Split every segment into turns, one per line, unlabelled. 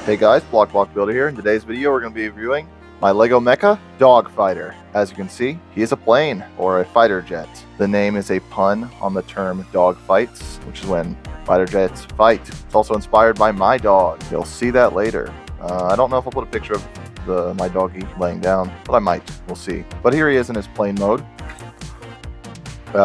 Hey guys, Block Builder here. In today's video we're going to be reviewing my LEGO Mecha Dog Fighter. As you can see, he is a plane or a fighter jet. The name is a pun on the term dog fights, which is when fighter jets fight. It's also inspired by my dog. You'll see that later. I don't know if I'll put a picture of my doggy laying down, but I might. We'll see. But here he is in his plane mode.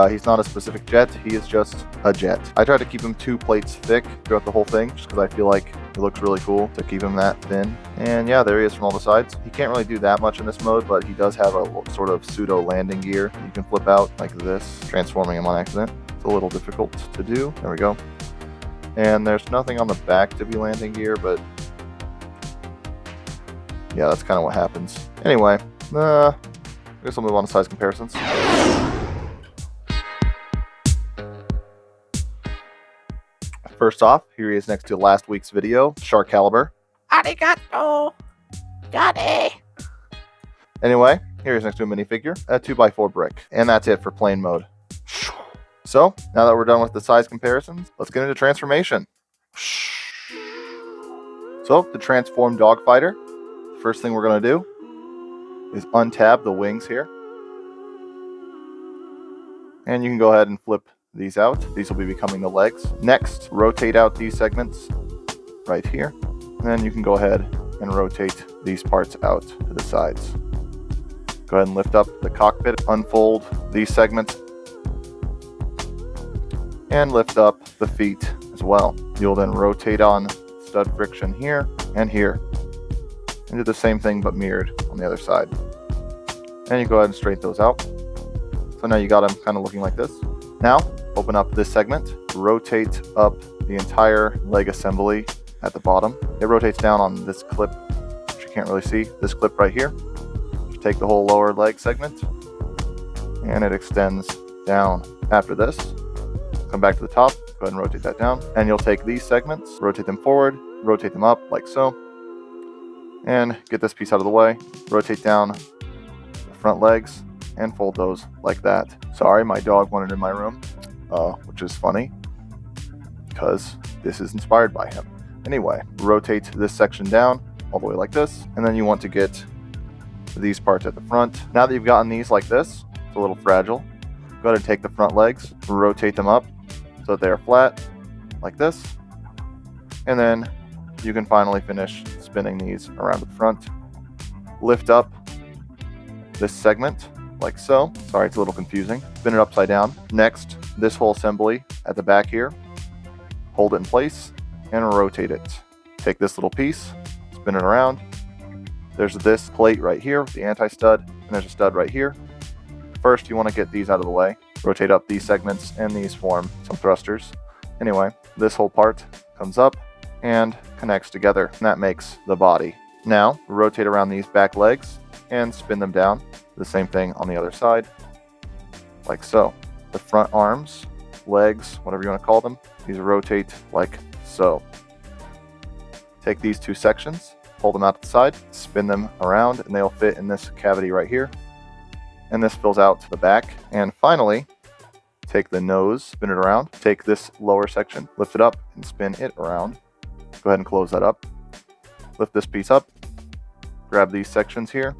He's not a specific jet, he is just a jet. I tried to keep him 2 plates thick throughout the whole thing, just because I feel like it looks really cool to keep him that thin. And yeah, there he is from all the sides. He can't really do that much in this mode, but he does have a sort of pseudo landing gear you can flip out like this, transforming him on accident. It's a little difficult to do. There we go. And there's nothing on the back to be landing gear, but yeah, that's kind of what happens. Anyway, I guess I'll move on to size comparisons. First off, here he is next to last week's video, Shark Caliber.
Arigato, Johnny.
Anyway, here he is next to a minifigure, a 2x4 brick. And that's it for plane mode. So, now that we're done with the size comparisons, let's get into transformation. So, to transform Dog Fighter, the first thing we're going to do is untab the wings here. And you can go ahead and flip these out. These will be becoming the legs. Next, rotate out these segments right here. And then you can go ahead and rotate these parts out to the sides. Go ahead and lift up the cockpit, unfold these segments, and lift up the feet as well. You'll then rotate on stud friction here and here. And do the same thing but mirrored on the other side. And you go ahead and straighten those out. So now you got them kind of looking like this. Now, open up this segment, rotate up the entire leg assembly at the bottom. It rotates down on this clip, which you can't really see, this clip right here. Just take the whole lower leg segment, and it extends down. After this, come back to the top, go ahead and rotate that down, and you'll take these segments, rotate them forward, rotate them up like so, and get this piece out of the way, rotate down the front legs, and fold those like that. Sorry, my dog wanted in my room, which is funny because this is inspired by him. Anyway, rotate this section down all the way like this, and then you want to get these parts at the front. Now that you've gotten these like this, it's a little fragile. Go ahead and take the front legs, rotate them up so that they are flat like this, and then you can finally finish spinning these around the front. Lift up this segment like so. Sorry, it's a little confusing. Spin it upside down. Next, this whole assembly at the back here. Hold it in place and rotate it. Take this little piece, spin it around. There's this plate right here with the anti-stud, and there's a stud right here. First, you want to get these out of the way. Rotate up these segments, and these form some thrusters. Anyway, this whole part comes up and connects together, and that makes the body. Now, rotate around these back legs and spin them down. The same thing on the other side, like so. The front arms, legs, whatever you want to call them, these rotate like so. Take these 2 sections, pull them out to the side, spin them around, and they'll fit in this cavity right here. And this fills out the back. And finally, take the nose, spin it around, take this lower section, lift it up, and spin it around. Go ahead and close that up. Lift this piece up, grab these sections here,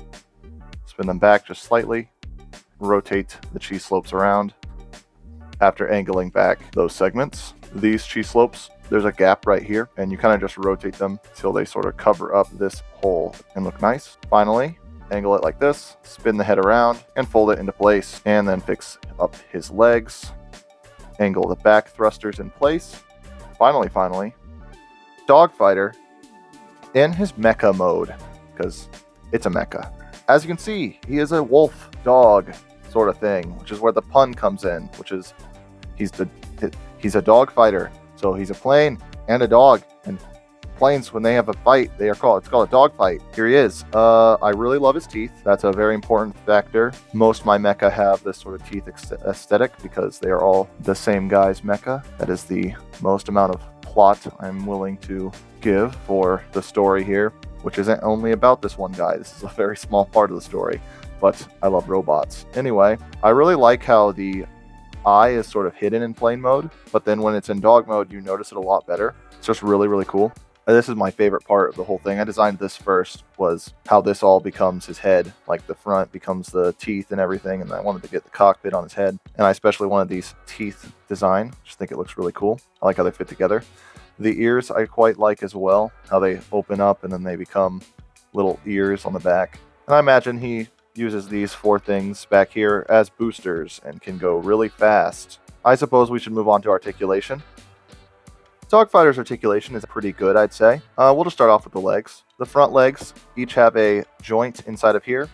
spin them back just slightly, rotate the cheese slopes around. After angling back those segments, these cheese slopes, there's a gap right here, and you kind of just rotate them till they sort of cover up this hole and look nice. Finally, angle it like this, spin the head around, and fold it into place, and then fix up his legs, angle the back thrusters in place. Finally, Dog Fighter in his mecha mode, because it's a mecha. As you can see, he is a wolf dog sort of thing, which is where the pun comes in, which is he's a dog fighter. So he's a plane and a dog, and planes, when they have a fight, it's called a dog fight. Here he is. I really love his teeth. That's a very important factor. Most of my mecha have this sort of teeth aesthetic because they are all the same guy's mecha. That is the most amount of plot I'm willing to give for the story here, which isn't only about this one guy. This is a very small part of the story, but I love robots. Anyway, I really like how the eye is sort of hidden in plane mode, but then when it's in dog mode, you notice it a lot better. It's just really, really cool. This is my favorite part of the whole thing. I designed this first, was how this all becomes his head. Like the front becomes the teeth and everything, and I wanted to get the cockpit on his head. And I especially wanted these teeth design. Just think it looks really cool. I like how they fit together. The ears I quite like as well, how they open up and then they become little ears on the back. And I imagine he uses these 4 things back here as boosters and can go really fast. I suppose we should move on to articulation. Dogfighter's articulation is pretty good, I'd say. We'll just start off with the legs. The front legs each have a joint inside of here.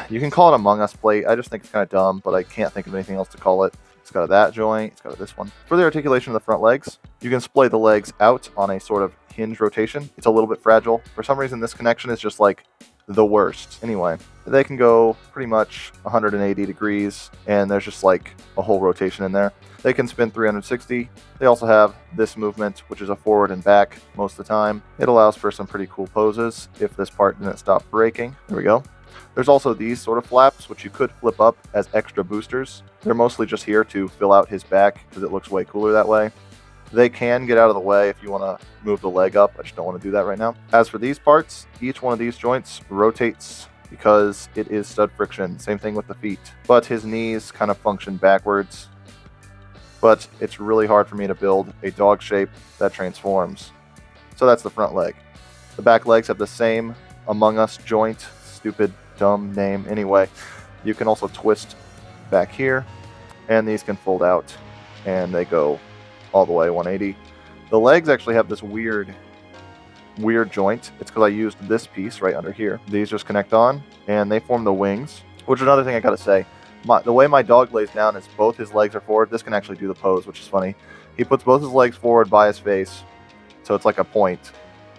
You can call it Among Us plate. I just think it's kind of dumb, but I can't think of anything else to call it. It's got that joint, it's got this one. For the articulation of the front legs, you can splay the legs out on a sort of hinge rotation. It's a little bit fragile. For some reason, this connection is just like the worst. Anyway, they can go pretty much 180 degrees, and there's just like a whole rotation in there. They can spin 360. They also have this movement, which is a forward and back most of the time. It allows for some pretty cool poses if this part didn't stop breaking. There we go. There's also these sort of flaps, which you could flip up as extra boosters. They're mostly just here to fill out his back because it looks way cooler that way. They can get out of the way if you want to move the leg up. I just don't want to do that right now. As for these parts, each one of these joints rotates because it is stud friction. Same thing with the feet. But his knees kind of function backwards. But it's really hard for me to build a dog shape that transforms. So that's the front leg. The back legs have the same Among Us joint. Stupid, dumb name. Anyway, you can also twist back here, and these can fold out, and they go all the way 180. The legs actually have this weird joint. It's because I used this piece right under here. These just connect on, and they form the wings, which is another thing I gotta say. The way my dog lays down is both his legs are forward. This can actually do the pose, which is funny. He puts both his legs forward by his face, so it's like a point,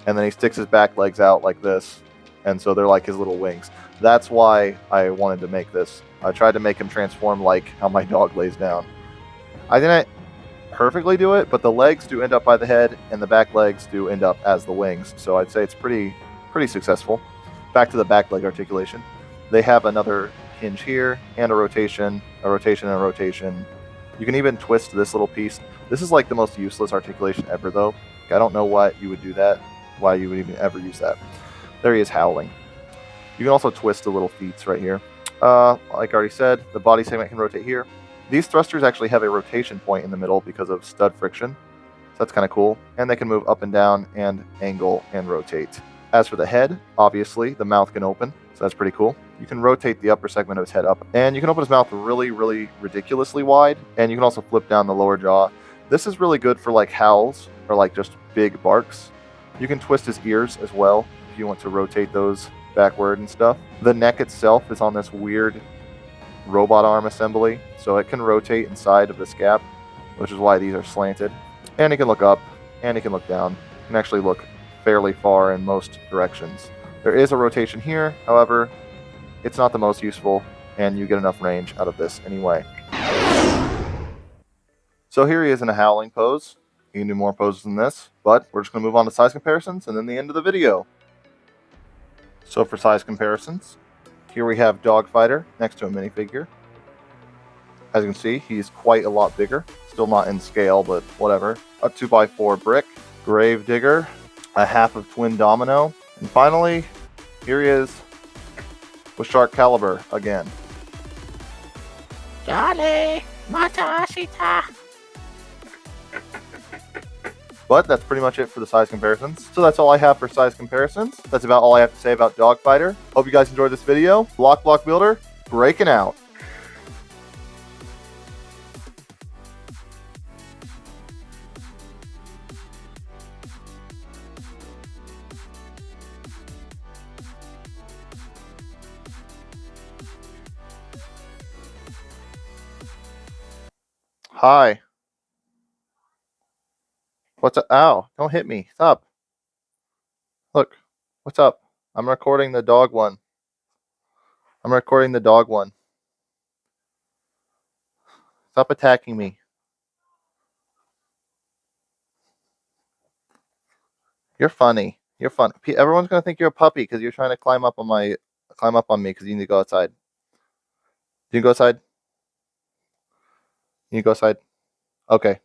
and then he sticks his back legs out like this, and so they're like his little wings. That's why I wanted to make this. I tried to make him transform like how my dog lays down. I didn't perfectly do it, but the legs do end up by the head, and the back legs do end up as the wings, so I'd say it's pretty successful. Back to the back leg articulation. They have another hinge here, and a rotation, and a rotation. You can even twist this little piece. This is like the most useless articulation ever, though. I don't know why you would do that, why you would even ever use that. There he is howling. You can also twist the little feet right here. Like I already said, the body segment can rotate here. These thrusters actually have a rotation point in the middle because of stud friction. So that's kind of cool. And they can move up and down and angle and rotate. As for the head, obviously, the mouth can open. So that's pretty cool. You can rotate the upper segment of his head up. And you can open his mouth really, really ridiculously wide. And you can also flip down the lower jaw. This is really good for like howls or like just big barks. You can twist his ears as well if you want to rotate those backward and stuff. The neck itself is on this weird robot arm assembly, so it can rotate inside of this gap, which is why these are slanted. And it can look up, and it can look down. It can actually look fairly far in most directions. There is a rotation here, however, it's not the most useful, and you get enough range out of this anyway. So here he is in a howling pose. You can do more poses than this, but we're just going to move on to size comparisons and then the end of the video. So for size comparisons, here we have Dogfighter next to a minifigure. As you can see, he's quite a lot bigger. Still not in scale, but whatever. A 2x4 brick, Grave Digger, a half of Twin Domino, and finally, here he is with Shark Caliber again.
Johnny, Matashita.
But that's pretty much it for the size comparisons. So that's all I have for size comparisons. That's about all I have to say about Dogfighter. Hope you guys enjoyed this video. Block Builder, breaking out. Hi. What's up? Ow, don't hit me. Stop. Look, what's up? I'm recording the dog one. Stop attacking me. You're funny. Everyone's gonna think you're a puppy because you're trying to climb up on me because you need to go outside. You can go outside. Okay.